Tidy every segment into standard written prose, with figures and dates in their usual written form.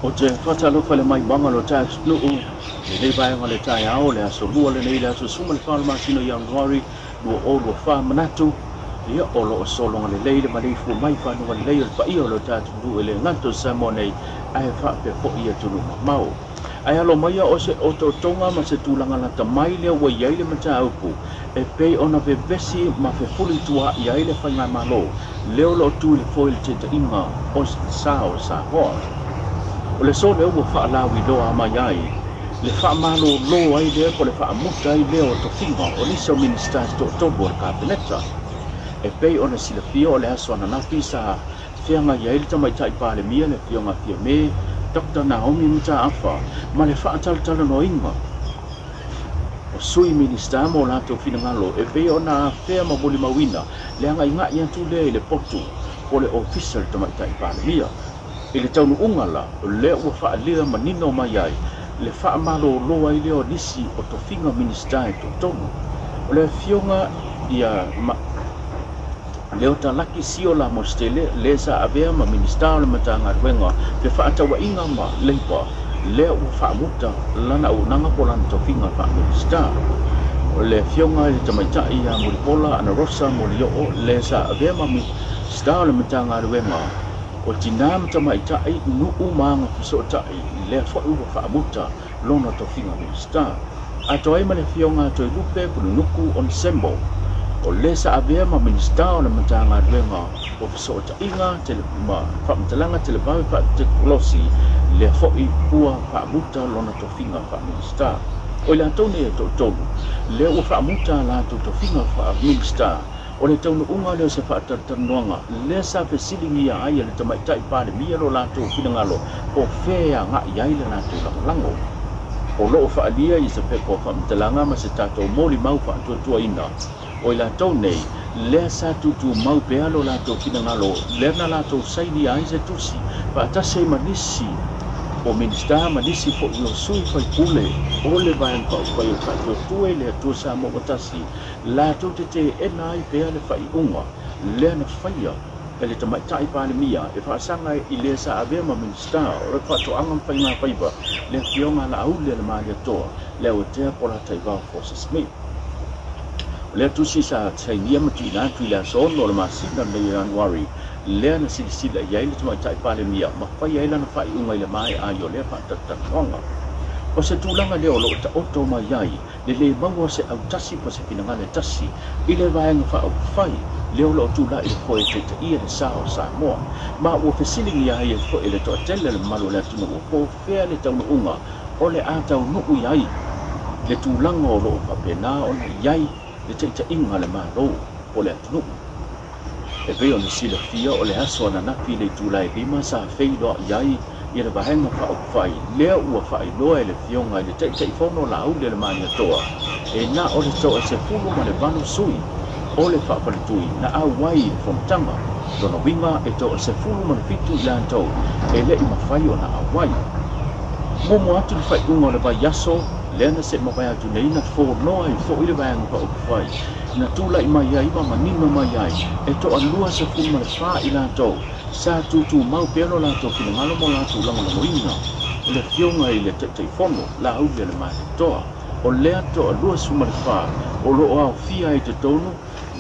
o te whatalo whale mai banga lo tax nuu le nei vai ngale tai ao le aso lua le nei le aso suma le whale masino Januari lua o lua wha manatu ia o lo o solonga le leile ma leifu mai whanua le leile pa ia o lo tax nuu le ngato samo nei ai wha pe po ia tunu mau ai alo mai o se o to tonga ma se tulanga la tamai le wa ia le mata upu e pei ona ve vesi ma fe fuli tua ia le whainga malo leo lo tu le foil te inga o sa ho o le so le ua whaalawi loa mai ai le whaamalo lo ai lea ko le whaamuta ai leo to whinga o liso ministers to tobo le kabineta e pei ona sila fia o le aso ananafi sa whianga iai le tamai tai pāle mia le whionga fia me Dr. Naomi Muta Afa ma le whaatala no inga o sui minister mo lato whinangalo e pei ona whea ma boli mawina le anga inga iantu le potu o le official tamai tai pāle mia i le taunu ungala o le ua whaalea manino mai ai le whaamalo loa i leo nisi o to whinga minister to tonu o le whionga ia leo ta laki sio la mostele le sa avea ma minister o le matanga ruenga le whaatawa inga ma leipa le ua whaamuta lana unanga po lana to whinga wha minister o le whionga i le tamaitai a Muripola ana Rosa Murioo le sa avea ma minister o le matanga ruenga o tina mai tai nuu manga fiso tai le fa u fa muta lona to finga minister a toi mane fionga to lupe pulu nuku on sembo o le sa avea ma minister o le matanga renga o fiso tai inga tele ma fa mtalanga tele ba fa te klosi le fo i ua fa muta lona to finga fa minister o le tone to le u fa muta la to finga fa minister o le taunu unga leo se whaatatanuanga le sa fesilingi a aia le tamaitai pāle mia lo lato finangalo o whea ngā iaile lato lango o loo whaalia i se peko whamtalanga ma se tātou mōli mau whaatuatua ina o i lato nei le sa tutu mau pea lo lato finangalo le na lato saini a se tusi whaatase manisi o minister manisi fo ilo sui whai pule o le vaen kau whai o whaatuatua le atua sa mo watasi la to te enai pe le fai unga le na faia ele tamai tai pāle mia e fa sanga i le sa ave ma minister o fa to anga pai na paiba le fionga la au le maria to le o te por la tai va forces me le tu si sa tai nia mati na tu la so no le masina le Januari le na sila ia le tamai tai pāle mia ma faia ila na fai unga le mai a yo le fa tatanonga o se tulanga le o lo ta oto mai ai le maua se au tasi po se pinanga le tasi i le vaenga wha au whai leo lo tula i le koe te ia le sao sa moa ma ua fesilingi ai e koe le toa tele le malo le atuna ua po whea le taunu unga o le atau nuu iai le tulanga o lo papena o le iai le te inga le malo o le atunu e veo ni sila fia o le aso ana napi le tula e rima sa feidoa iai ia le vahenga wha au whai lea ua whai loa e le fionga i le te fono la au le mania toa e na o le toa se fulu ma le vanu sui o le whaparitui na au wai i whamtanga lona winga e toa se fulu ma le fitu i lantou e le i mawhai o na au wai momo atu le whai unga o le vai yaso lea na se mawai atu neina whonoa i fo i le vahenga wha au whai na tula i mai ai ma manino mai ai e toa lua se fulu ma le wha i lantou sa tutu mau pelo la to kina malo mo la tu la mo ina le fionga i le te fono la au le mai toa o le ato a lua suma le fa o lo au fia i te tonu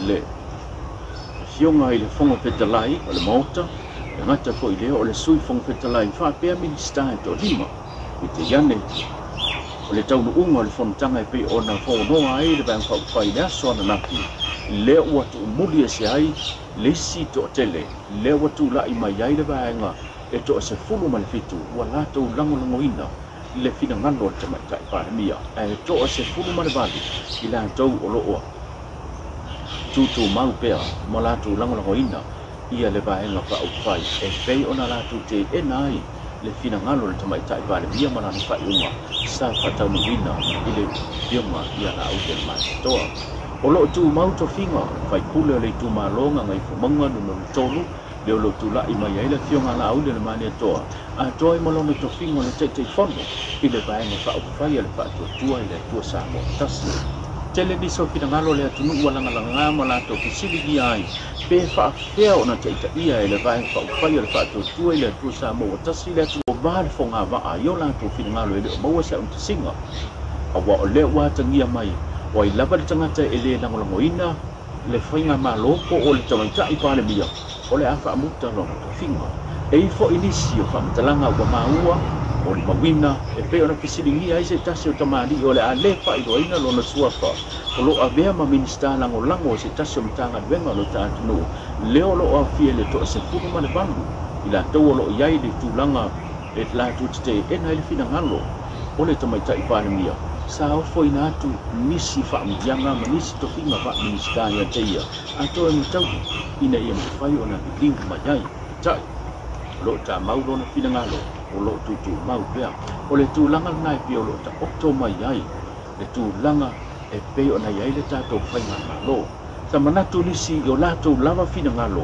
le fionga i le fonga petalai o le mota e ngata ko i le o le sui fonga petalai fa pe minister to lima i te yane o le taunu unga le fontanga e pe ona fono ai le ban fa fai le so na napi le ua tu muli e se ai le si to tele le ua tu la i mai ai le vaenga e to se fulu ma le fitu ua la tau lango ina le fina ngano te mai tai pāle mia e to se fulu ma le vali i la tau o lo oa tutu mau pea ma la tau lango ina ia le vaenga pa au fai e pei ona la tu te enai le fina ngano le te mai tai pāle mia ma la ni fai unga sa fatau ina i le bioma ia la au te mai toa o lo tu mau to finga fai pule le tu malonga ngai fumanga no tolu le lo tu la i mai ai le fionga la au le mane toa a toi malonga to finga le te fondo i le vaenga fa o fai le fa to tua i le tua sa mo tasi tele ni so fina ngalo le tunu wala ngala mala to kisili gi ai pe fa feo na te ia ele vai fa fa yo fa to tu ele tu sa mo ta si le tu ba fo nga va ayo la to fina ngalo le mo sa un singa awa le wa tangia mai o i lava tanga te ele na ngoina le fainga malo ko o le tama ta i pa le bia o le afa muta lo finga e fo inisio fa mtalanga wa maua o le mawina e pe ona pisilingi ai se tasi o tamali o le ale fa i doina lo na suafa o lo avea ma minista lango lango se tasi o mtanga venga lo ta tunu leo lo afie le to se fuku ma le bangu ila tau lo iai le tulanga e la tu te e na ile fina ngalo o le tama ta i pa le mia sao foi natu nisi fa mjanga manisi to finga fa minista ya teia ato e tau ina ia mfai ona liu majai tai lo ta maulo na fina ngalo o lo tutu mau pea o le tūlanga nai pia o lo ta okto mai ai le tūlanga e pe o na iai le tātou whainga ngalo sa manatu nisi o lātou lava fina ngalo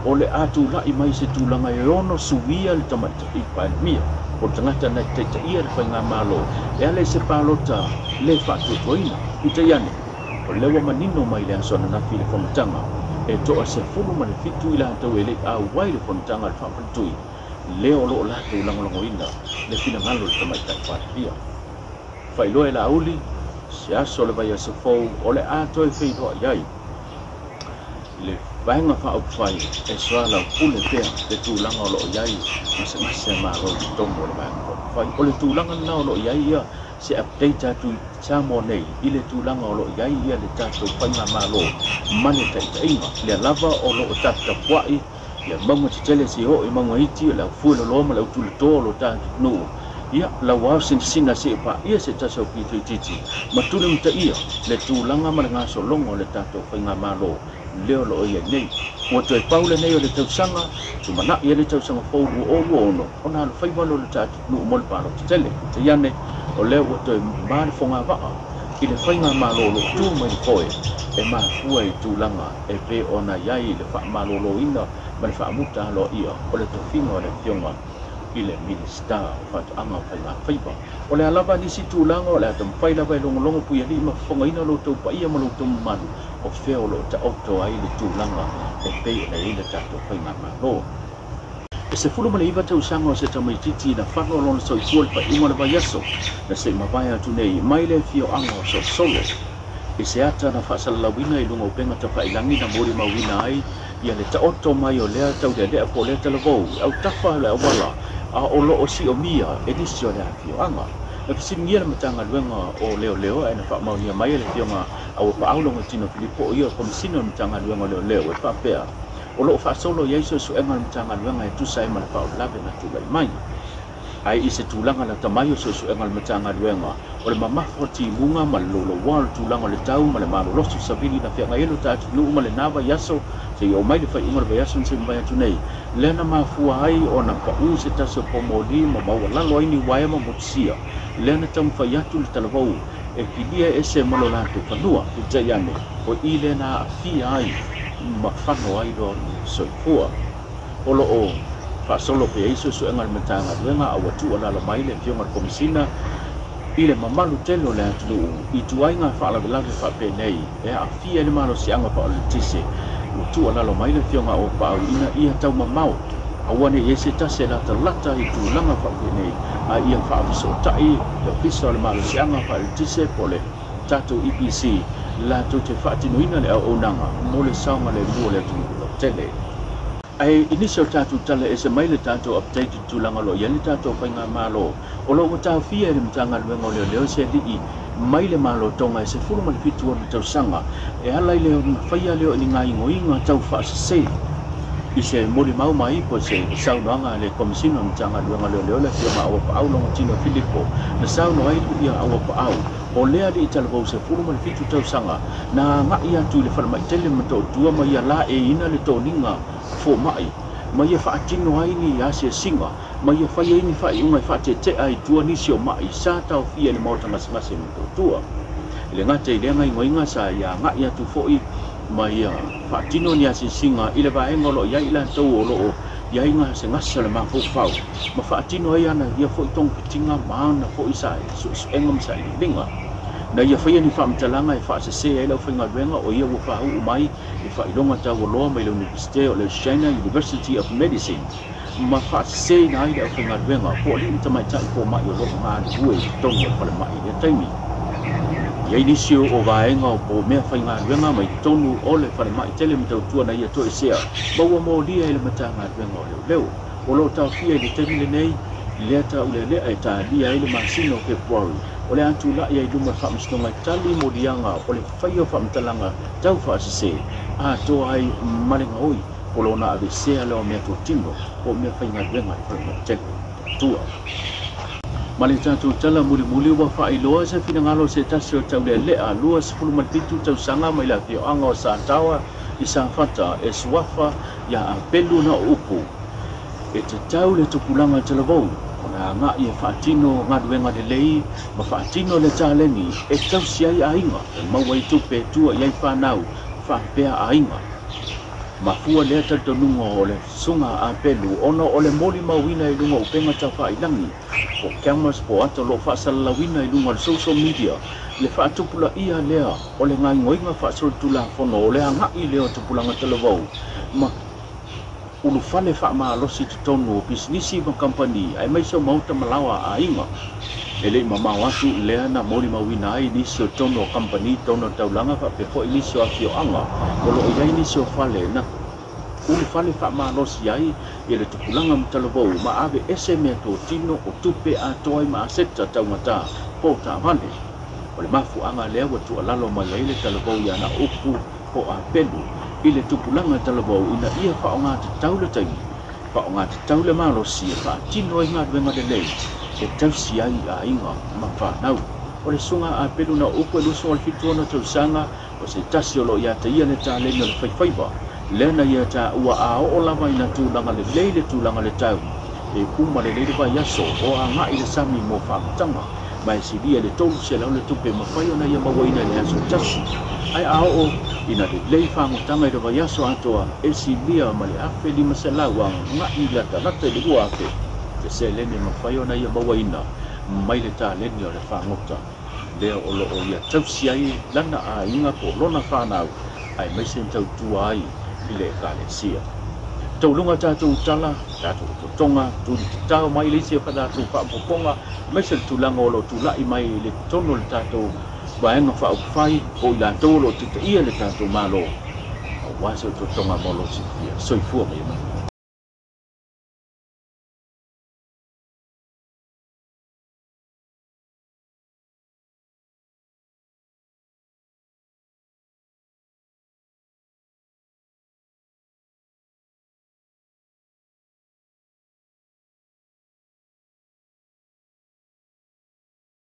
o le atu lai mai se tūlanga e ono suwia le tamata i pae mia o tangata na te ta ia le whainga malo e ale se pālota le whātou toina i te iane o lewa manino mai le ansona na file whamatanga e toa se fulu ma le fitu i la tau e le a wai le whamatanga le whapatui leo lo la tu lango ina le fina ngalo le tamai tai pia fai loe la uli se aso le vai se fo o le ato e fei hoa iai le vainga fa au fai e soa la pule pea le tu lango lo iai mase ma ro tongo le vainga fai o le tu langa nao lo iai ia se update atu chamo nei i le tu lango lo iai ia le tato whainga malo mane tai tainga le lava o lo tata puai ya mama tele si ho e mama iti la fu lo lo ma la tu to lo ta no ya la wa sin sina se pa ia se ta so pi titi ma tu le mta ia le tu langa ma nga so longo le ta to fa nga ma lo leo lo ia nei mo to e paula nei o le tau sanga tu mana ia le tau sanga fo o no ona lo fa lo le ta no mo pa lo tele te ya ne o leo o to ma fo nga va i le fa nga ma lo tu mai ko e ma fu e tu langa e pe ona yai le fa ma lo ina ma fa muta lo ia o le to fingo le fionga i le minista fa anga fa la faiba o le alava ni situ langa o le tam fai la vai longo pu ia ma fonga ina lo to pa ia ma lo to man o feo lo ta auto ai le tu langa e pe le ina ta to fa ma lo e se fulu male iva tau sanga o se tamai titi na whano lona so i kuol pa ingo le vai aso na se mawai atu nei mai le fio anga o so solo e se ata na whaasalalawina i lunga o penga ta whailangi na mori mawina ai ia le ta oto mai o lea tau le lea po lea talavou au tafa le awala a o lo o si o mia e nisi o lea fio anga e pisingia le matanga luenga o leo leo e na whaamaunia mai le fionga au pa aulonga tino Filipo o ia komisino le matanga luenga leo leo e whapea o lo whaasolo iaiso su enga le matanga luenga e tusa e ma le whaolave na tulai mai ai i se tūlanga la tamayo so su enga le matanga luenga o le mamafo ti munga ma le lolo wal tūlanga le tau ma le malo losu sabili na whianga elu ta atu nuu ma le nawa yaso se i o mai le whai inga le vayaso nse mbaya tu nei lena mafua ai o na pa un se taso pomoli ma maua lalo aini waema motisia lena tam whai atu le talavau e kilia e se malo latu panua i tayane o i lena afia ai ma whano ai do soifua o lo o solo pe iso su engal matanga lenga awatu ala la mai le fionga komisina ile mamalu telo le atu i tuainga fa la vela fa pe nei e a fia le malo si anga pa le tise tu ala la mai le fionga o pa ina ia tau mamau awane yese tase la talata i tu langa fa pe nei a ia fa so tai le piso le malo si anga fa le tise pole tato EPC la to te fa tino ina le o nanga mo le saunga le mo le tu tele ai initial tatu tala e se mai le tatu update tu langa lo yali tatu whainga malo o lo tau fia le mtanga luenga o leo se li mai le malo tonga e se furu ma le fitu o le tau sanga e halai leo whaia leo ni ngai ngoinga tau wha se i se mori mau mai po se saunoanga le komisino mtanga luenga leo le fia ma awa pa au longa tino Filipo na sauno ai tu ia awa pa au o lea di italabou se furu ma le fitu tau sanga na ngai atu le whalamai tele mato tua ma ia la e ina le toninga fo mai mai fa atino ai ni asia singa mai fa ye ni fa unga fa te ai tua ni sio mai sa tau fia le mota mas mas mo tua le ngate le ngai ngoinga sa ya nga ya tu foi mai fa atino ni asia singa ile va engolo ya ila to lo ya inga se ngasa le ma fo fa ma fa atino ai ana ya fo tong pitinga ma na fo isa su engom sa linga na ia whaia ni whaamtalanga e whaasese e lau whainga ruenga o ia ua whahau mai e whailonga tau o loa mai lau University o China University of Medicine ma whaasese na ai lau whainga ruenga po li utamai tai po mai o loa ngā ni hue i tonga o whale mai i taimi ia inisio o vaenga o po mea whainga ruenga mai tonu o le whale mai tele mitau tua na ia to e sea maua mo lia e le mata ngā ruenga o leo o lo tau fia i le taimi le nei lea ta ule lea e ta lia i le masino February o le atu la ia i luma whaamistonga tali mo dianga o le whaio whaamtalanga tau whaasese a to ai marenga oi o lo na ave sea leo mea to tino o mea whainga ruenga i whainga tele tua Mali tatu tala muli wa whailoa sa whingalo se tasi o tau lea lua sepulu matitu tau sanga mai la fio anga o sa tawa i sa fata e suafa ia a pelu na upu e te tau le tupulanga televou o na ngā i e whaatino ngā duenga le lei ma whaatino le tāleni e tau siai a inga e maua i tupe tua iai whanau whapea a inga ma fua lea tatu nunga o le sunga a pelu ono o le moli mawina i lunga upenga tau whailangi o cameras po ato lo whaasalalawina i lunga le social media le whaatupula ia lea o le ngai ngoinga whaasolutula fono o le hangai leo tupulanga televou ma ulu fale wha losi tutonu o bisnisi ma company ai mai so mauta malawa a inga ele mama watu lea na moli mawina ai nisio tono company tono taulanga fa pefo inisio afio anga o lo ia inisio fale na ulu fale wha losi ai ele tupulanga mtalabou ma ave eseme to tino o tupe a toi ma aseta taumata po ta vale o le mafu anga lea watu alalo ma leile talabou ya na upu po a pelu ile tupulanga talabou ina ia whaonga te taule taimi whaonga te taule malo si e whaatino i ngā duenga de lei e tausi ai a inga ma whanau o le sunga a pelu na upu e luso al fituana tausanga o se tasi o lo ia te ia le tā lena le whaifaiva lena ia ta ua a o lava ina tūlanga le leile tūlanga le tau e kuma le leile vai aso o a ngā i le sami mo whaamutanga mai si lia le tolu se lau le tupe ma whai ona ia mawaina le aso tasi ai a o ina le lei whaamutanga i le vai aso atoa e si lia ma le afe lima se lau a ngā i la tanata i le ua afe te se lene ma whai ona ia mawaina mai le tā lene o le whaangota lea o lo o ia tausi ai lana a inga ko lona whanau ai mai sen tau tua ai ile kalesia tau lunga tātou tala tātou tonga tu tau mai le sia pada tu pa poponga mai se tu langa o lo tu lai mai le tono le tātou vaenga fa fai o la tolo te ia le tātou malo wa se tu tonga molo si soifua mai